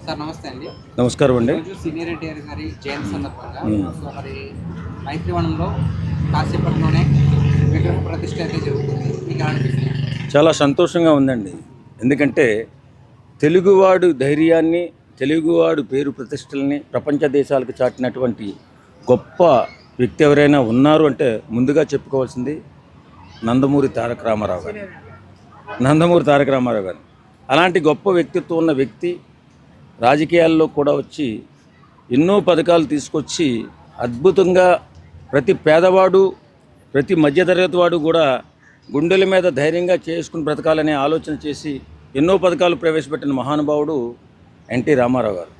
Sir నమస్తే అండి. నమస్కారం అండి. ఈరోజు సీనియర్ ఎన్టీఆర్ గారి జయంతి సందర్భంగా సో మరి మైత్రివనంలో కాసేపట్లోనే విగ్రహ ప్రతిష్ఠ అయితే జరుగుతుంది. మీకు ఎలా అనిపిస్తుంది? చాలా సంతోషంగా ఉందండి. ఎందుకంటే తెలుగువాడు ధైర్యాన్ని, తెలుగువాడు పేరు ప్రతిష్టలని ప్రపంచ దేశాలకు చాటినటువంటి గొప్ప వ్యక్తి ఎవరైనా ఉన్నారు అంటే ముందుగా చెప్పుకోవాల్సింది నందమూరి తారక రామారావు గారు. నందమూరి తారక రామారావు గారు అలాంటి గొప్ప వ్యక్తిత్వం ఉన్న వ్యక్తి రాజకీయాల్లో కూడా వచ్చి ఎన్నో పథకాలు తీసుకొచ్చి అద్భుతంగా ప్రతి పేదవాడు, ప్రతి మధ్యతరగతి వాడు కూడా గుండెల మీద ధైర్యంగా చేసుకుని బ్రతకాలనే ఆలోచన చేసి ఎన్నో పథకాలు ప్రవేశపెట్టిన మహానుభావుడు ఎన్టీ రామారావు గారు.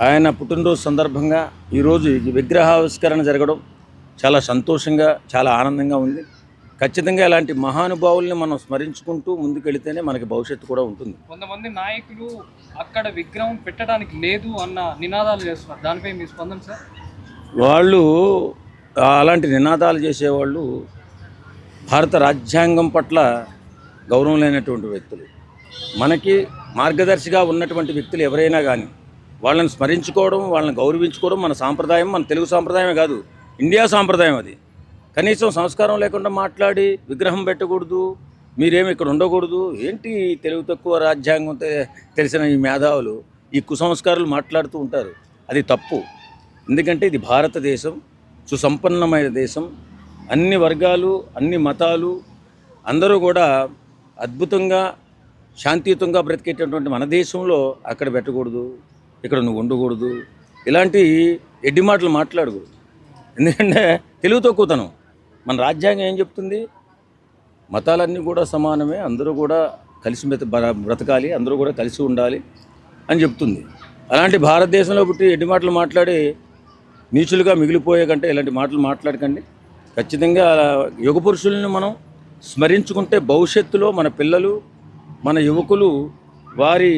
ఆయన పుట్టినరోజు సందర్భంగా ఈరోజు ఈ విగ్రహావిష్కరణ జరగడం చాలా సంతోషంగా, చాలా ఆనందంగా ఉంది. ఖచ్చితంగా ఇలాంటి మహానుభావుల్ని మనం స్మరించుకుంటూ ముందుకెళితేనే మనకి భవిష్యత్తు కూడా ఉంటుంది. కొంతమంది నాయకులు అక్కడ విగ్రహం పెట్టడానికి లేదు అన్న నినాదాలు చేస్తున్నారు, దానిపై మీ స్పందన సార్? వాళ్ళు అలాంటి నినాదాలు చేసేవాళ్ళు భారత రాజ్యాంగం పట్ల గౌరవం లేనటువంటి వ్యక్తులు. మనకి మార్గదర్శిగా ఉన్నటువంటి వ్యక్తులు ఎవరైనా కానీ వాళ్ళని స్మరించుకోవడం, వాళ్ళని గౌరవించుకోవడం మన సాంప్రదాయం. మన తెలుగు సాంప్రదాయమే కాదు, ఇండియా సాంప్రదాయం అది. కనీసం సంస్కారం లేకుండా మాట్లాడి విగ్రహం పెట్టకూడదు, మీరేమి ఇక్కడ ఉండకూడదు, ఏంటి తెలుగు తక్కువ రాజ్యాంగం తెలిసిన ఈ మేధావులు, ఈ కుసంస్కారాలు మాట్లాడుతూ ఉంటారు. అది తప్పు. ఎందుకంటే ఇది భారతదేశం, సుసంపన్నమైన దేశం. అన్ని వర్గాలు, అన్ని మతాలు అందరూ కూడా అద్భుతంగా శాంతియుతంగా బ్రతికేటటువంటి మన దేశంలో అక్కడ పెట్టకూడదు, ఇక్కడ నువ్వు ఉండకూడదు, ఇలాంటి ఎడ్డి మాటలు మాట్లాడకూడదు. ఎందుకంటే తెలుగు తక్కువతనం. మన రాజ్యాంగం ఏం చెప్తుంది? మతాలన్నీ కూడా సమానమే, అందరూ కూడా కలిసి బ్రతకాలి, అందరూ కూడా కలిసి ఉండాలి అని చెప్తుంది. అలాంటి భారతదేశంలో పుట్టి ఎడ్డి మాటలు మాట్లాడి నీచులుగా మిగిలిపోయే కంటే ఇలాంటి మాటలు మాట్లాడకండి. ఖచ్చితంగా యుగ పురుషుల్ని మనం స్మరించుకుంటే భవిష్యత్తులో మన పిల్లలు, మన యువకులు వారి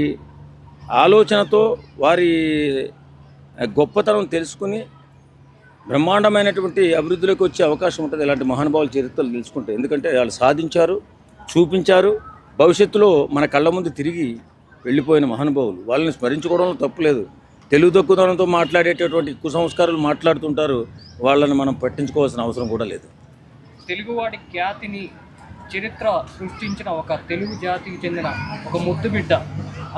ఆలోచనతో వారి గొప్పతనం తెలుసుకుని బ్రహ్మాండమైనటువంటి అభివృద్ధిలోకి వచ్చే అవకాశం ఉంటుంది ఇలాంటి మహానుభావుల చరిత్రలు తెలుసుకుంటే. ఎందుకంటే వాళ్ళు సాధించారు, చూపించారు. భవిష్యత్తులో మన కళ్ళ ముందు తిరిగి వెళ్ళిపోయిన మహానుభావులు, వాళ్ళని స్మరించుకోవడంలో తప్పులేదు. తెలుగు తక్కువతనంతో మాట్లాడేటటువంటి కుసంస్కారాలు మాట్లాడుతుంటారు, వాళ్ళని మనం పట్టించుకోవాల్సిన అవసరం కూడా లేదు. తెలుగువాడి ఖ్యాతిని, చరిత్ర సృష్టించిన ఒక తెలుగు జాతికి చెందిన ఒక ముద్దు బిడ్డ,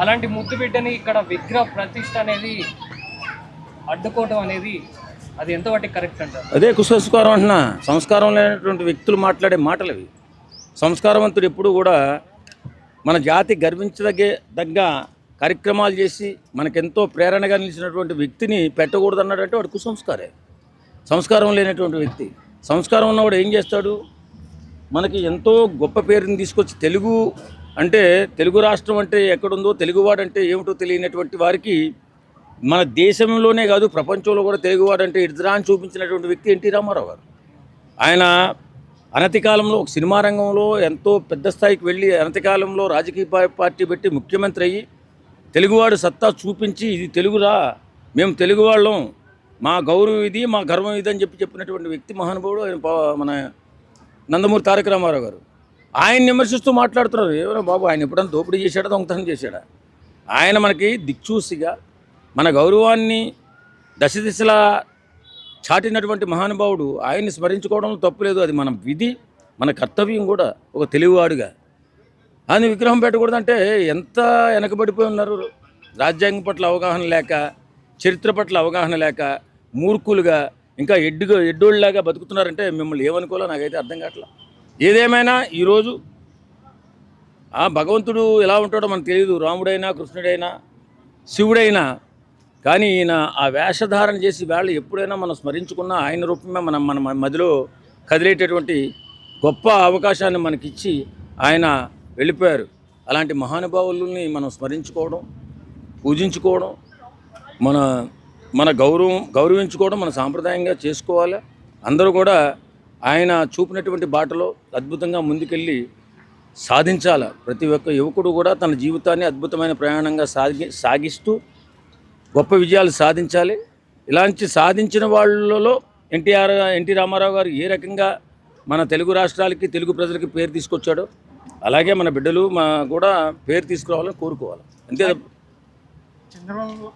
అలాంటి ముద్దు బిడ్డని ఇక్కడ విగ్రహ ప్రతిష్ఠ అనేది అడ్డుకోవడం అనేది అది ఎంతవరకు కరెక్ట్ అంటారు? అదే కుసంస్కారం అంటున్నా. సంస్కారం లేనటువంటి వ్యక్తులు మాట్లాడే మాటలు అవి. సంస్కారవంతుడు ఎప్పుడు కూడా మన జాతి గర్వించదగ్గ కార్యక్రమాలు చేసి మనకెంతో ప్రేరణగా నిలిచినటువంటి వ్యక్తిని పెట్టకూడదు అన్నాడంటే వాడు కుసంస్కారే. సంస్కారం లేనటువంటి వ్యక్తి. సంస్కారం ఉన్నవాడు ఏం చేస్తాడు? మనకి ఎంతో గొప్ప పేరుని తీసుకొచ్చి తెలుగు అంటే, తెలుగు రాష్ట్రం అంటే ఎక్కడుందో, తెలుగువాడు అంటే ఏమిటో తెలియనటువంటి వారికి మన దేశంలోనే కాదు ప్రపంచంలో కూడా తెలుగువాడు అంటే ఇడ్రా అని చూపించినటువంటి వ్యక్తి ఎన్టీ రామారావు గారు. ఆయన అనతి కాలంలో ఒక సినిమా రంగంలో ఎంతో పెద్ద స్థాయికి వెళ్ళి అనతి కాలంలో రాజకీయ పార్టీ పెట్టి ముఖ్యమంత్రి అయ్యి తెలుగువాడు సత్తా చూపించి ఇది తెలుగురా, మేము తెలుగువాళ్ళం, మా గౌరవం ఇది, మా గర్వం ఇది అని చెప్పినటువంటి వ్యక్తి మహానుభావుడు ఆయన మన నందమూరి తారక రామారావు గారు. ఆయన విమర్శిస్తూ మాట్లాడుతున్నారు. ఏమైనా బాబు, ఆయన ఎప్పుడైనా దోపిడీ చేశాడా, దొంగతనం చేశాడా? ఆయన మనకి దిక్చూసిగా మన గౌరవాన్ని దశ దిశలా చాటినటువంటి మహానుభావుడు. ఆయన్ని స్మరించుకోవడంలో తప్పులేదు. అది మన విధి, మన కర్తవ్యం కూడా ఒక తెలుగువాడుగా. ఆయన విగ్రహం పెట్టకూడదంటే ఎంత వెనకబడిపోయి ఉన్నారు. రాజ్యాంగం పట్ల అవగాహన లేక, చరిత్ర పట్ల అవగాహన లేక, మూర్ఖులుగా ఇంకా ఎడ్డోళ్ళలాగా బతుకుతున్నారంటే మిమ్మల్ని ఏమనుకోవాలో నాకైతే అర్థం కావట్లా. ఏదేమైనా ఈరోజు ఆ భగవంతుడు ఎలా ఉంటాడో మనకు తెలియదు. రాముడైనా, కృష్ణుడైనా, శివుడైనా, కానీ ఈయన ఆ వేషధారణ చేసి వాళ్ళు ఎప్పుడైనా మనం స్మరించుకున్నా ఆయన రూపమే మన మదిలో కదిలేటటువంటి గొప్ప అవకాశాన్ని మనకిచ్చి ఆయన వెళ్ళిపోయారు. అలాంటి మహానుభావులని మనం స్మరించుకోవడం, పూజించుకోవడం, మన గౌరవించుకోవడం మన సాంప్రదాయంగా చేసుకోవాలి. అందరూ కూడా ఆయన చూపినటువంటి బాటలో అద్భుతంగా ముందుకెళ్ళి సాధించాలి. ప్రతి ఒక్క యువకుడు కూడా తన జీవితాన్ని అద్భుతమైన ప్రయాణంగా సాగిస్తూ గొప్ప విజయాలు సాధించాలి. ఇలాంటి సాధించిన వాళ్ళలో ఎన్టీ రామారావు గారు ఏ రకంగా మన తెలుగు రాష్ట్రాలకి, తెలుగు ప్రజలకి పేరు తీసుకొచ్చాడో అలాగే మన బిడ్డలు కూడా పేరు తీసుకురావాలని కోరుకోవాలి. అంతే. చంద్రబాబు